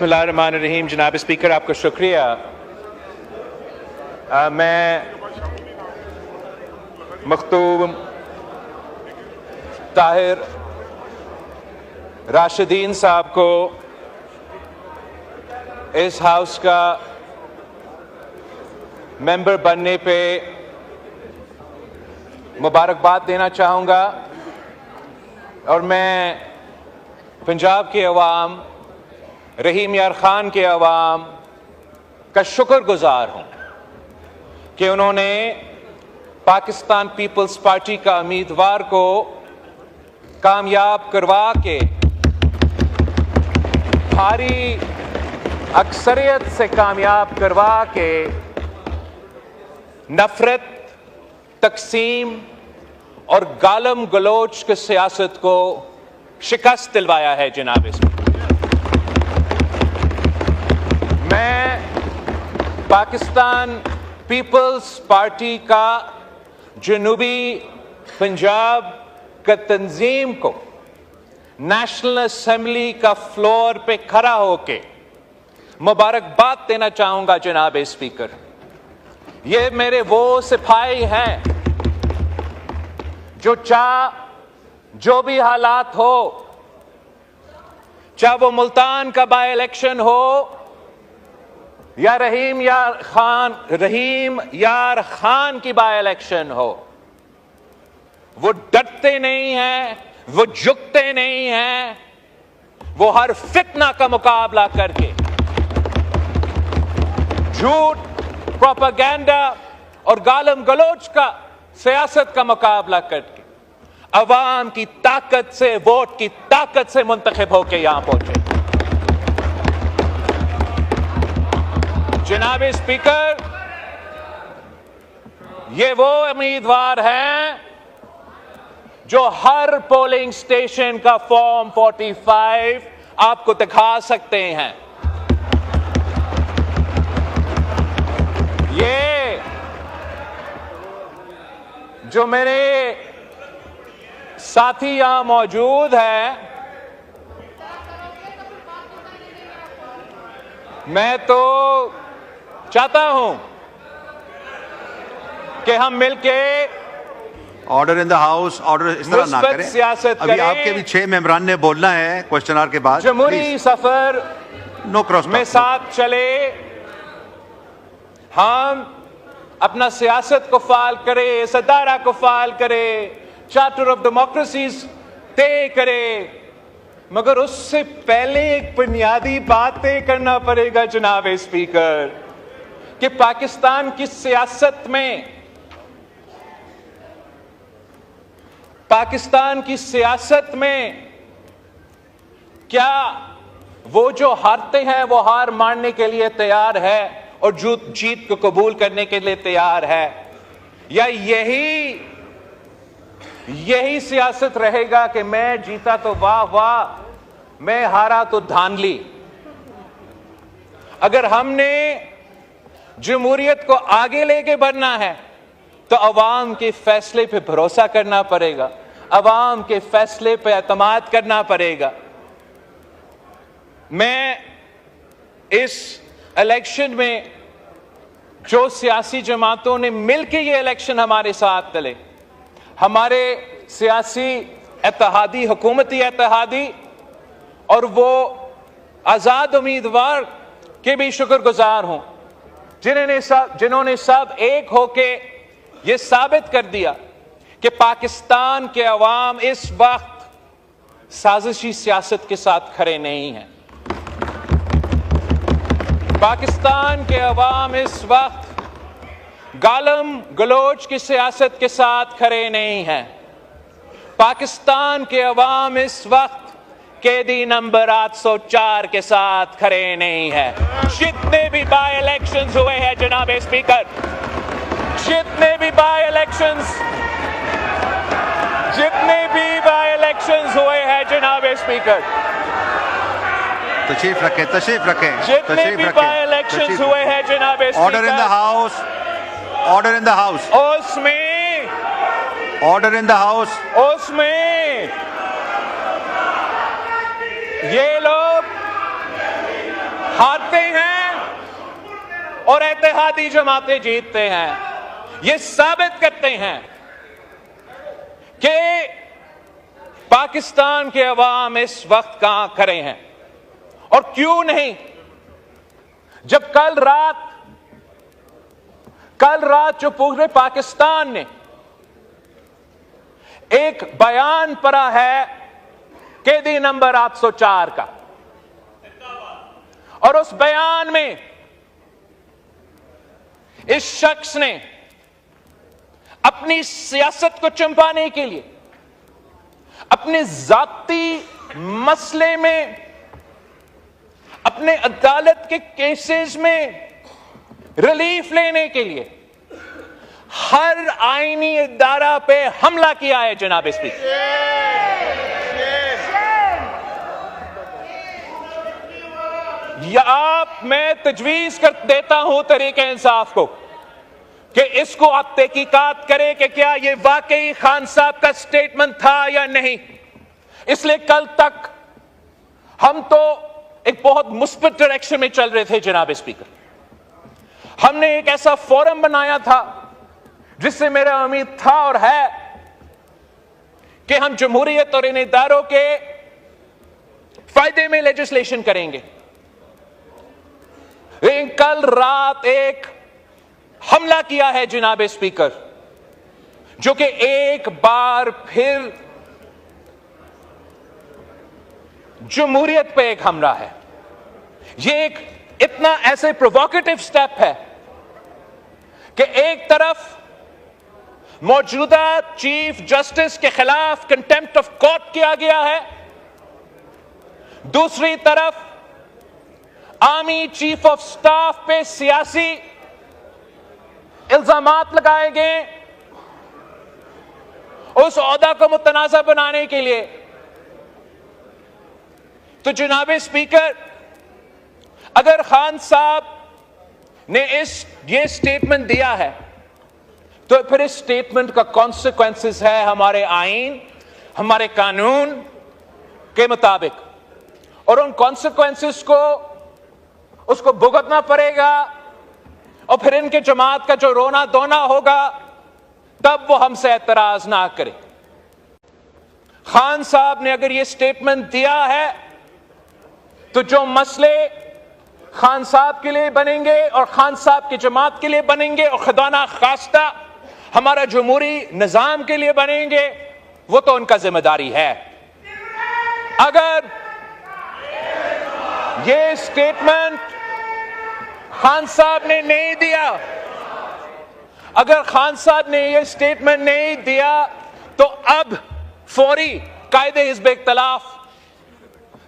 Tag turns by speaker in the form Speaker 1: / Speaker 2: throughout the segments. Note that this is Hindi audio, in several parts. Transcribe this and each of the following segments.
Speaker 1: बिस्मिल्लाहिर्रहमानिर्रहीम। जनाब स्पीकर, आपका शुक्रिया। मैं मखतूम ताहिर राशिदीन साहब को इस हाउस का मेंबर बनने पे मुबारकबाद देना चाहूँगा और मैं पंजाब के अवाम, रहीम यार खान के अवाम का शुक्रगुजार हूँ कि उन्होंने पाकिस्तान पीपल्स पार्टी का उम्मीदवार को कामयाब करवा के भारी अक्सरियत से कामयाब करवा के नफरत, तकसीम और गालम गलोच की सियासत को शिकस्त दिलवाया है। जनाब मैं पाकिस्तान पीपल्स पार्टी का जनूबी पंजाब का तंजीम को नेशनल असेंबली का फ्लोर पे खड़ा होके मुबारकबाद देना चाहूंगा। जनाब स्पीकर, ये मेरे वो सिपाही हैं जो भी हालात हो, चाहे वो मुल्तान का बाय इलेक्शन हो या रहीम यार खान की बाय इलेक्शन हो, वो डरते नहीं हैं, वो झुकते नहीं हैं। वो हर फितना का मुकाबला करके, झूठ, प्रोपेगेंडा और गालम गलोच का सियासत का मुकाबला करके अवाम की ताकत से, वोट की ताकत से मुंतखब होकर यहां पहुंचे। जनाब स्पीकर, ये वो उम्मीदवार हैं जो हर पोलिंग स्टेशन का फॉर्म 45 आपको दिखा सकते हैं। ये जो मेरे साथी यहां मौजूद हैं, मैं तो चाहता हूं कि हम मिलके
Speaker 2: order in the house, order इस तरह ना करें।
Speaker 1: सियासत
Speaker 2: अभी
Speaker 1: करें।
Speaker 2: आपके भी 6 मेंबरान ने बोलना है क्वेश्चन आवर के बाद।
Speaker 1: जमहूरी सफर
Speaker 2: नो क्रॉस
Speaker 1: में साथ चले, हम अपना सियासत को फाल करें, सदारा को फाल करें, चार्टर ऑफ डेमोक्रेसीज तय करें, मगर उससे पहले एक बुनियादी बात तय करना पड़ेगा। जनाब स्पीकर, कि पाकिस्तान की सियासत में क्या वो जो हारते हैं वो हार मानने के लिए तैयार है और जीत को कबूल करने के लिए तैयार है, या यही सियासत रहेगा कि मैं जीता तो वाह वाह, मैं हारा तो धांधली। अगर हमने जमहूरियत को आगे लेके बढ़ना है तो अवाम के फैसले पे भरोसा करना पड़ेगा, अवाम के फैसले पे एतमाद करना पड़ेगा। मैं इस इलेक्शन में जो सियासी जमातों ने मिलकर ये इलेक्शन हमारे साथ चले, हमारे सियासी इत्तेहादी, हुकूमती इत्तेहादी और वो आजाद उम्मीदवार के भी शुक्रगुजार हूं जिन्होंने सब एक होके ये साबित कर दिया कि पाकिस्तान के अवाम इस वक्त साजिशी सियासत के साथ खड़े नहीं हैं। पाकिस्तान के अवाम इस वक्त गालम गलोच की सियासत के साथ खड़े नहीं हैं। पाकिस्तान के अवाम इस वक्त कैदी नंबर 804 के साथ खड़े नहीं है। जितने भी बाय इलेक्शंस हुए हैं जनाब स्पीकर, जितने भी बाय इलेक्शंस हुए हैं जनाब स्पीकर,
Speaker 2: तशरीफ रखें।
Speaker 1: जितने भी बाय इलेक्शंस हुए हैं जनाब speaker,
Speaker 2: order in the house, order in the house, order in the house.
Speaker 1: ये लोग हारते हैं और इत्तेहादी जमातें जीतते हैं। ये साबित करते हैं कि पाकिस्तान के अवाम इस वक्त कहां खड़े हैं और क्यों नहीं। जब कल रात जो पूरे पाकिस्तान ने एक बयान पढ़ा है कैदी नंबर 804 का, और उस बयान में इस शख्स ने अपनी सियासत को चंपाने के लिए अपने जाती मसले में, अपने अदालत के केसेस में रिलीफ लेने के लिए हर आईनी इदारा पे हमला किया है। जनाब स्पीकर, मैं तजवीज कर देता हूं तरीके इंसाफ को कि इसको आप तहकीकात करें कि क्या ये वाकई खान साहब का स्टेटमेंट था या नहीं। इसलिए कल तक हम तो एक बहुत मुस्बित डायरेक्शन में चल रहे थे। जनाब स्पीकर, हमने एक ऐसा फोरम बनाया था जिससे मेरा उम्मीद था और है कि हम जमहूरियत और इन इदारों के फायदे में लेजिस्लेशन करेंगे। लेकिन कल रात एक हमला किया है जनाब स्पीकर, जो कि एक बार फिर जमहूरियत पे एक हमला है। ये एक इतना ऐसे प्रोवोकेटिव स्टेप है कि एक तरफ मौजूदा चीफ जस्टिस के खिलाफ कंटेम्प्ट ऑफ कोर्ट किया गया है, दूसरी तरफ आर्मी चीफ ऑफ स्टाफ पे सियासी इल्जामात लगाए गए उस ओहदा को मुतनाज़ा बनाने के लिए। तो जनाब स्पीकर, अगर खान साहब ने ये स्टेटमेंट दिया है तो फिर इस स्टेटमेंट का कॉन्सिक्वेंसेस है हमारे आईन, हमारे कानून के मुताबिक, और उन कॉन्सिक्वेंसेस को उसको भुगतना पड़ेगा। और फिर इनके जमात का जो रोना धोना होगा तब वो हमसे एतराज ना करे। खान साहब ने अगर ये स्टेटमेंट दिया है तो जो मसले खान साहब के लिए बनेंगे और खान साहब की जमात के लिए बनेंगे और खुदा ना खास्ता हमारा जमहूरी निजाम के लिए बनेंगे, वो तो उनका जिम्मेदारी है। अगर ये स्टेटमेंट खान साहब ने नहीं दिया, अगर खान साहब ने ये स्टेटमेंट नहीं दिया तो अब फौरी कायदे हिज़्ब इख्तिलाफ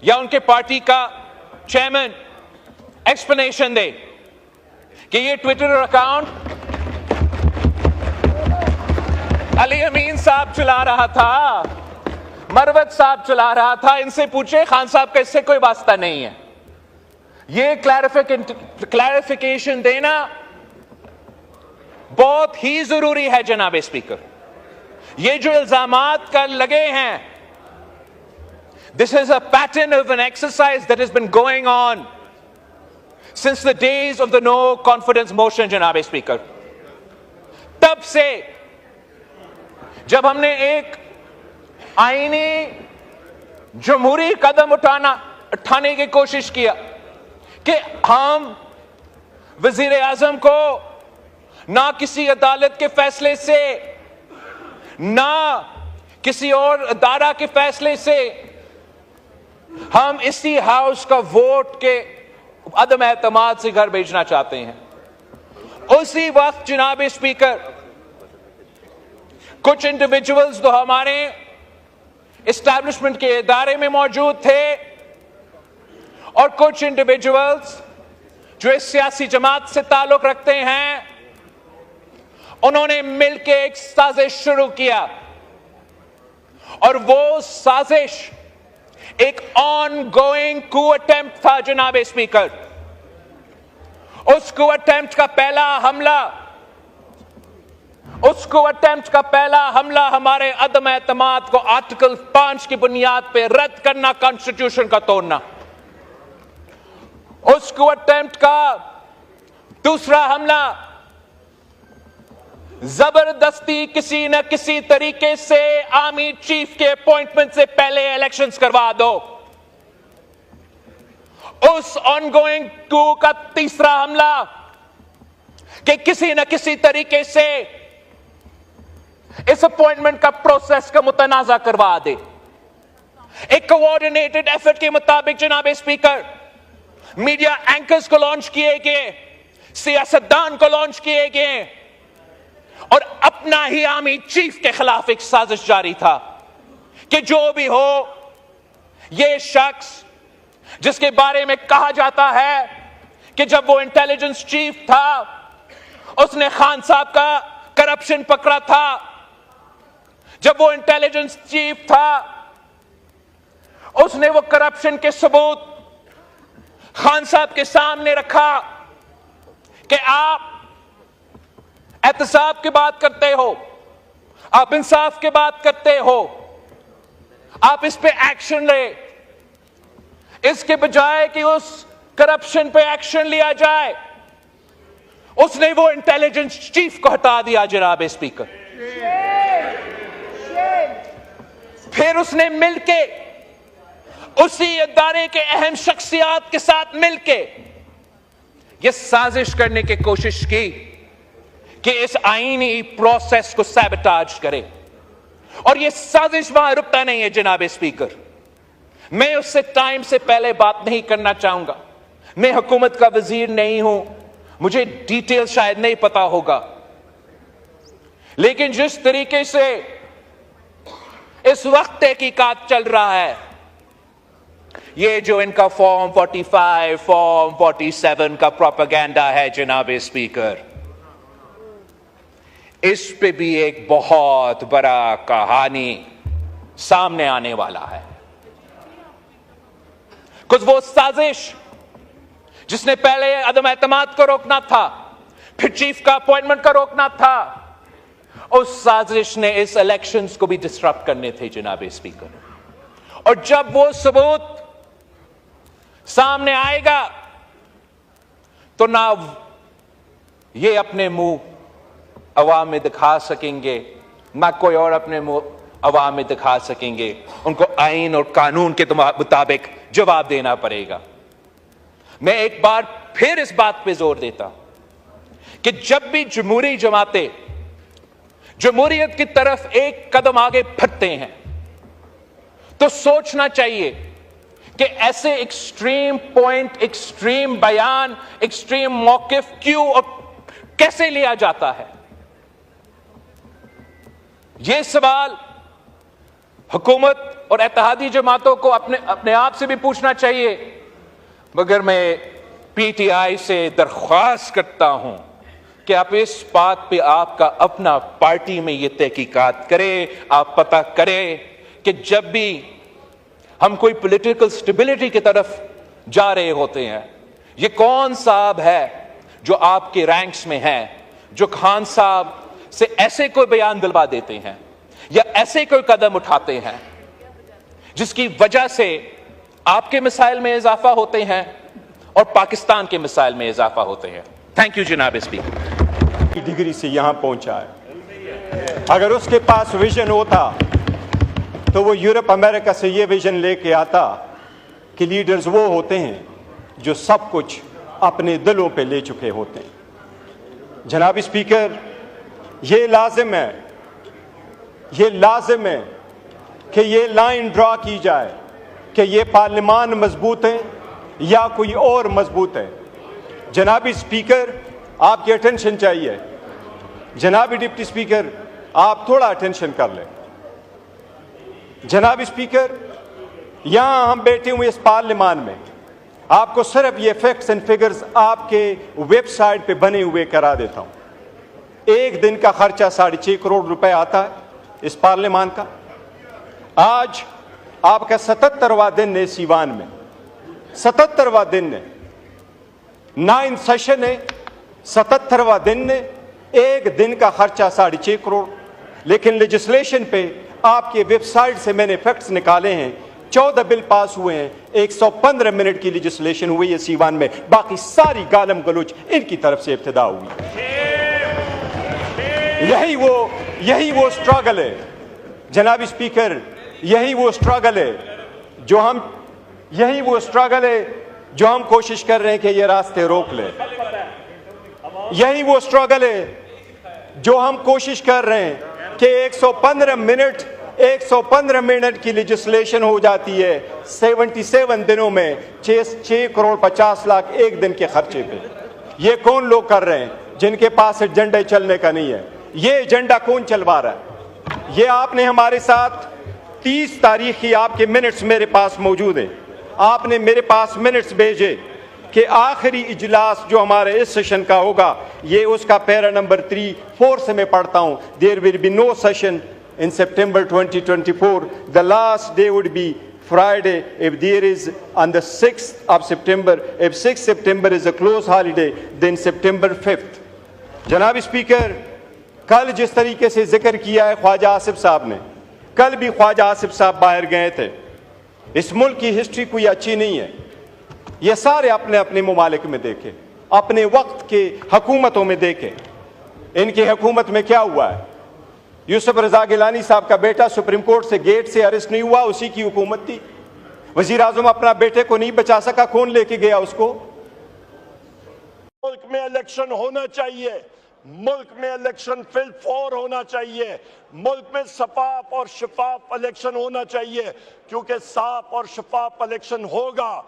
Speaker 1: या उनके पार्टी का चेयरमैन एक्सप्लेनेशन दे कि ये ट्विटर अकाउंट अली अमीन साहब चला रहा था, मरवत साहब चला रहा था, इनसे पूछे, खान साहब का इससे कोई वास्ता नहीं है। ये क्लैरिफिकेशन देना बहुत ही जरूरी है जनाब स्पीकर। ये जो इल्जामात कल लगे हैं, this is a pattern of an exercise that has been going on since the days of the no confidence motion जनाब स्पीकर। तब से जब हमने एक आईनी जमहूरी कदम उठाने की कोशिश किया कि हम वजीर आजम को ना किसी अदालत के फैसले से, ना किसी और अदारा के फैसले से, हम इसी हाउस का वोट के अदम एतमाद से घर भेजना चाहते हैं। उसी वक्त जनाब स्पीकर, कुछ इंडिविजुअल्स जो हमारे एस्टैब्लिशमेंट के इदारे में मौजूद थे और कुछ इंडिविजुअल्स जो इस सियासी जमात से ताल्लुक रखते हैं, उन्होंने मिलकर एक साजिश शुरू किया और वो साजिश एक ऑन गोइंग कू अटेम्प्ट था जनाब स्पीकर। उस कू अटेम्प्ट का पहला हमला हमारे अदम एतमाद को आर्टिकल 5 की बुनियाद पे रद्द करना, कॉन्स्टिट्यूशन का तोड़ना। उसको अटेम्प्ट का दूसरा हमला जबरदस्ती किसी न किसी तरीके से आर्मी चीफ के अपॉइंटमेंट से पहले इलेक्शंस करवा दो। उस ऑनगोइंग कू का तीसरा हमला कि किसी न किसी तरीके से इस अपॉइंटमेंट का प्रोसेस का मुतनाजा करवा दे। एक कोऑर्डिनेटेड एफर्ट के मुताबिक जनाब स्पीकर मीडिया एंकर्स को लॉन्च किए गए, सियासतदान को लॉन्च किए गए और अपना ही आर्मी चीफ के खिलाफ एक साजिश जारी था कि जो भी हो, यह शख्स जिसके बारे में कहा जाता है कि जब वो इंटेलिजेंस चीफ था उसने खान साहब का करप्शन पकड़ा था, जब वो इंटेलिजेंस चीफ था उसने वो करप्शन के सबूत खान साहब के सामने रखा कि आप एहतसाब की बात करते हो, आप इंसाफ की बात करते हो, आप इस पे एक्शन ले। इसके बजाय कि उस करप्शन पे एक्शन लिया जाए, उसने वो इंटेलिजेंस चीफ को हटा दिया जनाब स्पीकर। फिर उसने मिलके उसी इदारे के अहम शख्सियात के साथ मिलके यह साजिश करने की कोशिश की कि इस आईनी प्रोसेस को सैबोटाज करे। और यह साजिश वहां रुकता नहीं है जनाब स्पीकर। मैं उससे टाइम से पहले बात नहीं करना चाहूंगा। मैं हुकूमत का वजीर नहीं हूं, मुझे डिटेल शायद नहीं पता होगा, लेकिन जिस तरीके से इस वक्त तहकीकात चल रहा है, ये जो इनका फॉर्म 45, फॉर्म 47 का प्रोपेगेंडा है जनाब स्पीकर, इस पे भी एक बहुत बड़ा कहानी सामने आने वाला है। कुछ वो साजिश जिसने पहले अदम एतमाद को रोकना था, फिर चीफ का अपॉइंटमेंट का रोकना था, उस साजिश ने इस इलेक्शंस को भी डिस्टर्ब करने थे जनाब स्पीकर। और जब वो सबूत सामने आएगा तो ना ये अपने मुंह अवाम में दिखा सकेंगे, ना कोई और अपने मुंह अवाम में दिखा सकेंगे। उनको आईन और कानून के मुताबिक जवाब देना पड़ेगा। मैं एक बार फिर इस बात पे जोर देता कि जब भी जमहूरी जमातें जमहूरियत की तरफ एक कदम आगे बढ़ते हैं तो सोचना चाहिए कि ऐसे एक्सट्रीम पॉइंट, एक्सट्रीम बयान, एक्सट्रीम मौकिफ क्यों और कैसे लिया जाता है। यह सवाल हुकूमत और इत्तेहादी जमातों को अपने आप से भी पूछना चाहिए। मगर मैं पीटीआई से दरख्वास्त करता हूं कि आप इस बात पे आपका अपना पार्टी में यह तहकीकात करें, आप पता करें कि जब भी हम कोई पॉलिटिकल स्टेबिलिटी की तरफ जा रहे होते हैं, ये कौन साहब है जो आपके रैंक्स में है, जो खान साहब से ऐसे कोई बयान दिलवा देते हैं या ऐसे कोई कदम उठाते हैं जिसकी वजह से आपके मिसाइल में इजाफा होते हैं और पाकिस्तान के मिसाइल में इजाफा होते हैं। थैंक यू जनाब स्पीकर।
Speaker 3: डिग्री से यहां पहुंचा है। अगर उसके पास विजन होता तो वो यूरोप अमेरिका से ये विजन लेके आता कि लीडर्स वो होते हैं जो सब कुछ अपने दिलों पे ले चुके होते हैं। जनाब स्पीकर, ये लाजिम है कि ये लाइन ड्रा की जाए कि ये पार्लियामान मजबूत है या कोई और मजबूत है। जनाब स्पीकर, आपकी अटेंशन चाहिए। जनाब डिप्टी स्पीकर, आप थोड़ा अटेंशन कर लें। जनाब स्पीकर, यहां हम बैठे हुए इस पार्लियामान में आपको सिर्फ ये फैक्ट्स एंड फिगर्स आपके वेबसाइट पे बने हुए करा देता हूं। एक दिन का खर्चा 6.5 करोड़ रुपए आता है इस पार्लियामान का। आज आपका 77वां दिन है सीवान में, 77वां दिन है, 9th सेशन है, 77वां दिन है। एक दिन का खर्चा 6.5 करोड़, लेकिन लेजिस्लेशन पे आपके वेबसाइट से मैंने फैक्ट्स निकाले हैं 14 बिल पास हुए हैं, 115 मिनट की लेजिस्लेशन हुई है C1 में, बाकी सारी गालम गलोच इनकी तरफ से इब्तिदा हुई। यही वो स्ट्रगल है जनाब स्पीकर, यही वो स्ट्रगल है जो हम कोशिश कर रहे हैं कि ये रास्ते रोक ले। यही वो स्ट्रगल है जो हम कोशिश कर रहे हैं कि 115 मिनट की लेजिस्लेशन हो जाती है 77 दिनों में 6 करोड़ 50 लाख एक दिन के खर्चे पे। ये कौन लोग कर रहे हैं जिनके पास एजेंडा चलने का नहीं है? ये एजेंडा कौन चलवा रहा है? ये आपने हमारे साथ 30 तारीख की आपके मिनट्स मेरे पास मौजूद हैं। आपने मेरे पास मिनट्स भेजे कि आखिरी इजलास जो हमारे इस सेशन का होगा, ये उसका पैरा नंबर 3-4 से मैं पढ़ता हूं। There will be no session in September 2024. The last day would be Friday if there is on the 6th of September. If 6th September is a close holiday, then September 5th. जनाब स्पीकर, कल जिस तरीके से जिक्र किया है ख्वाजा आसिफ साहब ने, कल भी ख्वाजा आसिफ साहब बाहर गए थे। इस मुल्क की हिस्ट्री कोई अच्छी नहीं है। ये सारे अपने अपने ममालिक में देखें, अपने वक्त के हुकूमतों में देखें, इनकी हुकूमत में क्या हुआ है। यूसुफ रजा गिलानी साहब का बेटा सुप्रीम कोर्ट से गेट से अरेस्ट नहीं हुआ, उसी की हुकूमत थी। वजीर आजम अपना बेटे को नहीं बचा सका, कौन लेके गया उसको?
Speaker 4: मुल्क में इलेक्शन होना चाहिए, मुल्क में इलेक्शन फिल-फौर होना चाहिए, मुल्क में साफ और शफाफ इलेक्शन होना चाहिए, क्योंकि साफ और शफाफ इलेक्शन होगा,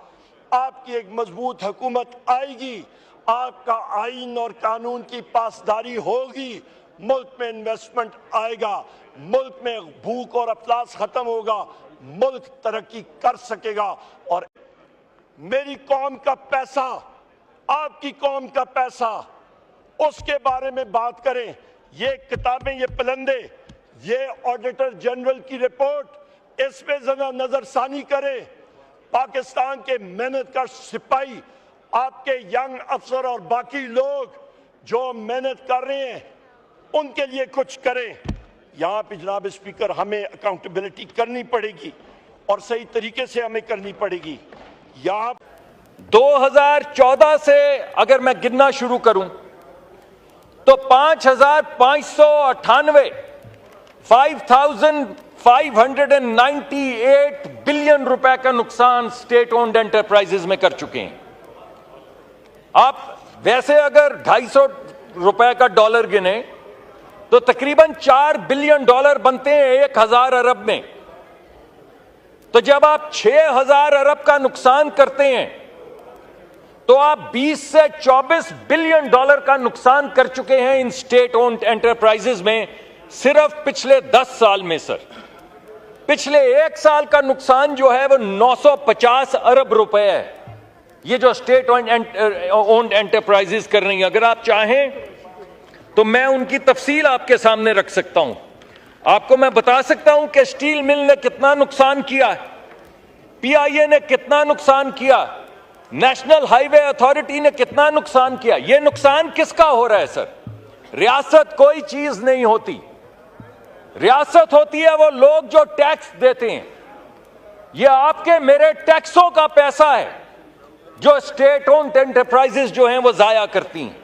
Speaker 4: आपकी एक मजबूत हुकूमत आएगी, आपका आइन और कानून की पासदारी होगी, मुल्क में इन्वेस्टमेंट आएगा, मुल्क में भूख और अफलास खत्म होगा, मुल्क तरक्की कर सकेगा। और मेरी कौम का पैसा, आपकी कौम का पैसा, उसके बारे में बात करें। ये किताबें, ये पलंदे, ये ऑडिटर जनरल की रिपोर्ट, इस पे जरा नजरसानी करें। पाकिस्तान के मेहनत का सिपाही, आपके यंग अफसर और बाकी लोग जो मेहनत कर रहे हैं, उनके लिए कुछ करें। यहां पे जनाब स्पीकर, हमें अकाउंटेबिलिटी करनी पड़ेगी और सही तरीके से हमें करनी पड़ेगी। यहां
Speaker 1: 2014 से अगर मैं गिनना शुरू करूं तो 5,598 5,598 बिलियन रुपए का नुकसान स्टेट ओन्ड एंटरप्राइजेज में कर चुके हैं। आप वैसे अगर 250 रुपए का डॉलर गिने तो तकरीबन $4 बिलियन बनते हैं 1,000 अरब में। तो जब आप 6,000 अरब का नुकसान करते हैं तो आप 20 से 24 बिलियन डॉलर का नुकसान कर चुके हैं इन स्टेट ओन्ड एंटरप्राइजेज में सिर्फ पिछले 10 साल में। सर, पिछले 1 साल का नुकसान जो है वो 950 अरब रुपए है, ये जो स्टेट ओन्ड एंटरप्राइजेज कर रही हैं। अगर आप चाहें तो मैं उनकी तफसील आपके सामने रख सकता हूं। आपको मैं बता सकता हूं कि स्टील मिल ने कितना नुकसान किया, पीआईए ने कितना नुकसान किया, नेशनल हाईवे अथॉरिटी ने कितना नुकसान किया। यह नुकसान किसका हो रहा है? सर, रियासत कोई चीज नहीं होती, रियासत होती है वो लोग जो टैक्स देते हैं। यह आपके मेरे टैक्सों का पैसा है जो स्टेट ओन्ड एंटरप्राइजेज जो हैं वो जाया करती हैं।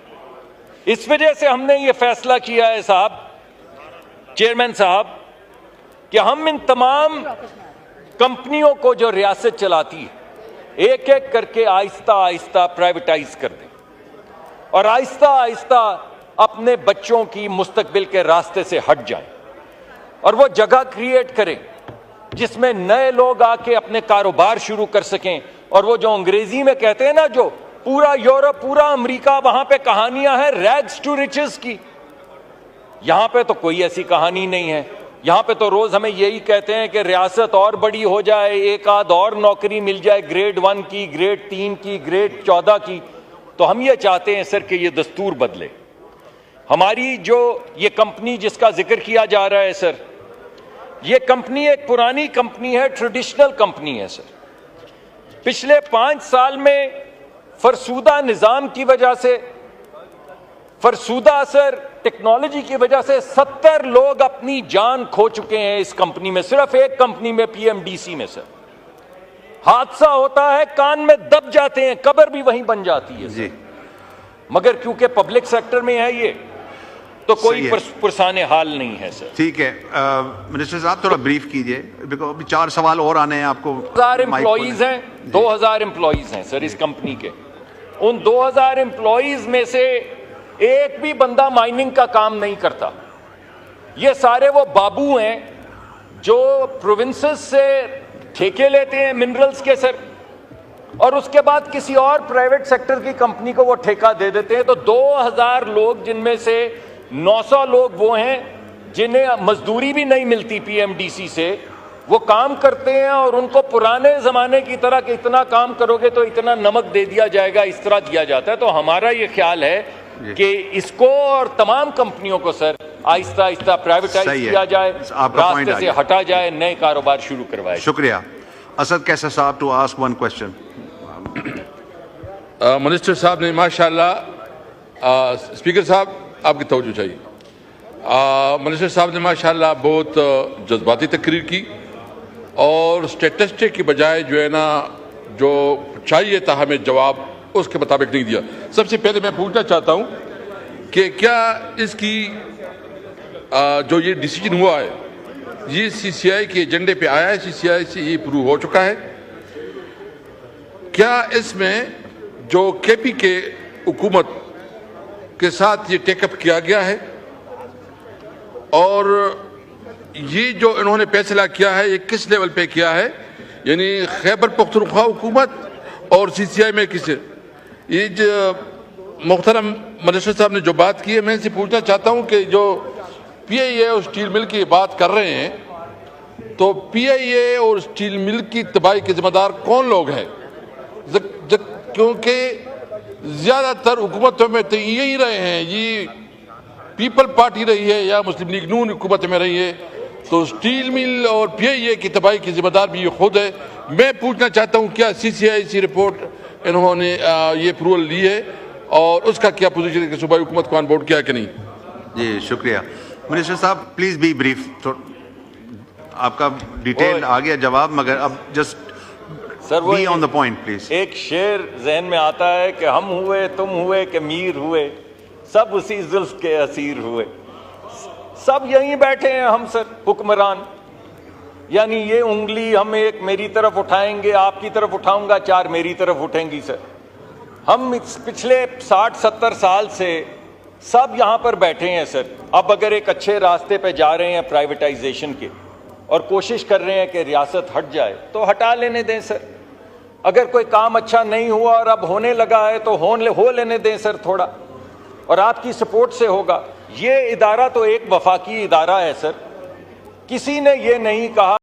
Speaker 1: इस वजह से हमने ये फैसला किया है साहब, चेयरमैन साहब, कि हम इन तमाम कंपनियों को जो रियासत चलाती है एक एक करके आहिस्ता आहिस्ता प्राइवेटाइज कर दें और आहिस्ता आहिस्ता अपने बच्चों की मुस्तकबिल के रास्ते से हट जाएं और वो जगह क्रिएट करें जिसमें नए लोग आके अपने कारोबार शुरू कर सकें। और वो जो अंग्रेजी में कहते हैं ना, जो पूरा यूरोप, पूरा अमेरिका, वहां पे कहानियां हैं रैग्स टू रिचेस की। यहां पे तो कोई ऐसी कहानी नहीं है। यहां पे तो रोज हमें यही कहते हैं कि रियासत और बड़ी हो जाए, एक आध और नौकरी मिल जाए, ग्रेड 1 की, ग्रेड 3 की, ग्रेड 14 की। तो हम ये चाहते हैं सर कि ये दस्तूर बदले। हमारी जो ये कंपनी जिसका जिक्र किया जा रहा है सर, ये कंपनी एक पुरानी कंपनी है, ट्रेडिशनल कंपनी है सर। पिछले 5 साल में फरसूदा निजाम की वजह से, फरसूदा असर टेक्नोलॉजी की वजह से 70 लोग अपनी जान खो चुके हैं इस कंपनी में, सिर्फ एक कंपनी में, पीएमडीसी में सर।
Speaker 5: हादसा होता है, कान में दब जाते हैं, कब्र भी वहीं बन जाती है
Speaker 2: जी,
Speaker 5: मगर क्योंकि पब्लिक सेक्टर में है ये, तो कोई
Speaker 2: सही है।
Speaker 5: पुरसाने हाल नहीं है सर।
Speaker 2: ठीक है। मिनिस्टर साहब थोड़ा ब्रीफ कीजिए, बिकॉज अभी 4 सवाल और आने हैं आपको।
Speaker 5: 2000
Speaker 2: माइक
Speaker 5: एम्प्लॉइज हैं, 2000 एम्प्लॉइज हैं सर इस कंपनी के। उन 2000 एम्प्लॉइज में से एक भी बंदा माइनिंग का काम नहीं करता। ये सारे वो बाबू हैं जो प्रोविंसेस से ठेके लेते हैं मिनरल्स के सर, और उसके बाद किसी और प्राइवेट सेक्टर की कंपनी को वो ठेका दे देते हैं। तो 2000 लोग, जिनमें से 900 लोग वो हैं जिन्हें मजदूरी भी नहीं मिलती पीएमडीसी से, वो काम करते हैं और उनको पुराने जमाने की तरह कि इतना काम करोगे तो इतना नमक दे दिया जाएगा, इस तरह दिया जाता है। तो हमारा ये ख्याल है कि इसको और तमाम कंपनियों को सर आहिस्ता आहिस्ता प्राइवेटाइज किया जाए, रास्ते से हटा जाए, नए कारोबार शुरू करवाए।
Speaker 2: शुक्रिया। असद कैसर साहब to ask one question.
Speaker 6: Minister साहब ने माशाल्लाह, स्पीकर साहब आपकी तवज्जो चाहिए। मिनिस्टर साहब ने माशाल्लाह बहुत जज्बाती तकरीर की और स्टेटिस्टिक की बजाय जो है ना, जो चाहिए था हमें जवाब, उसके मुताबिक नहीं दिया। सबसे पहले मैं पूछना चाहता हूं कि क्या इसकी जो ये डिसीजन हुआ है, ये सीसीआई के एजेंडे पे आया है, सीसीआई से ये प्रूव हो चुका है? क्या इसमें जो केपी के हुकूमत के साथ ये टेकअप किया गया है, और ये जो इन्होंने फैसला किया है ये किस लेवल पे किया है, यानी खैबर पख्तूनख्वा हुकूमत और सीसीआई में किसे? ये जो मोहतरम मिनिस्टर साहब ने जो बात की है, मैं इनसे पूछना चाहता हूं कि जो पीआईए और स्टील मिल की बात कर रहे हैं, तो पीआईए और स्टील मिल की तबाही के जिम्मेदार कौन लोग हैं? क्योंकि ज्यादातर हुकूमतों में तो यही रहे हैं, ये पीपल पार्टी रही है या मुस्लिम लीग नून हुकूमत में रही है, तो स्टील मिल और पीआईए की तबाही की जिम्मेदार भी ये खुद है। मैं पूछना चाहता हूं क्या सीसीआई की रिपोर्ट इन्होंने ये अप्रूवल ली है और उसका क्या पोजीशन है कि सूबाई हुकूमत को ऑन बोर्ड किया कि नहीं?
Speaker 2: जी शुक्रिया। मिनिस्टर साहब प्लीज बी ब्रीफ। तो आपका डिटेल आ गया जवाब, मगर अब जस्ट
Speaker 5: सर वो
Speaker 2: be on the point please.
Speaker 5: एक शेर जहन में आता है कि हम हुए, तुम हुए, कि मीर हुए, सब उसी जुल्फ के असीर हुए। सब यहीं बैठे हैं हम सर, हुक्मरान। यानी ये उंगली हम एक मेरी तरफ उठाएंगे, आपकी तरफ उठाऊंगा, 4 मेरी तरफ उठेंगी सर। हम पिछले 60-70 साल से सब यहाँ पर बैठे हैं सर। अब अगर एक अच्छे रास्ते पे जा रहे हैं प्राइवेटाइजेशन के और कोशिश कर रहे हैं कि रियासत हट जाए, तो हटा लेने दें सर। अगर कोई काम अच्छा नहीं हुआ और अब होने लगा है तो हो लेने दें सर थोड़ा, और आपकी सपोर्ट से होगा। ये इदारा तो एक वफाकी इदारा है सर, किसी ने ये नहीं कहा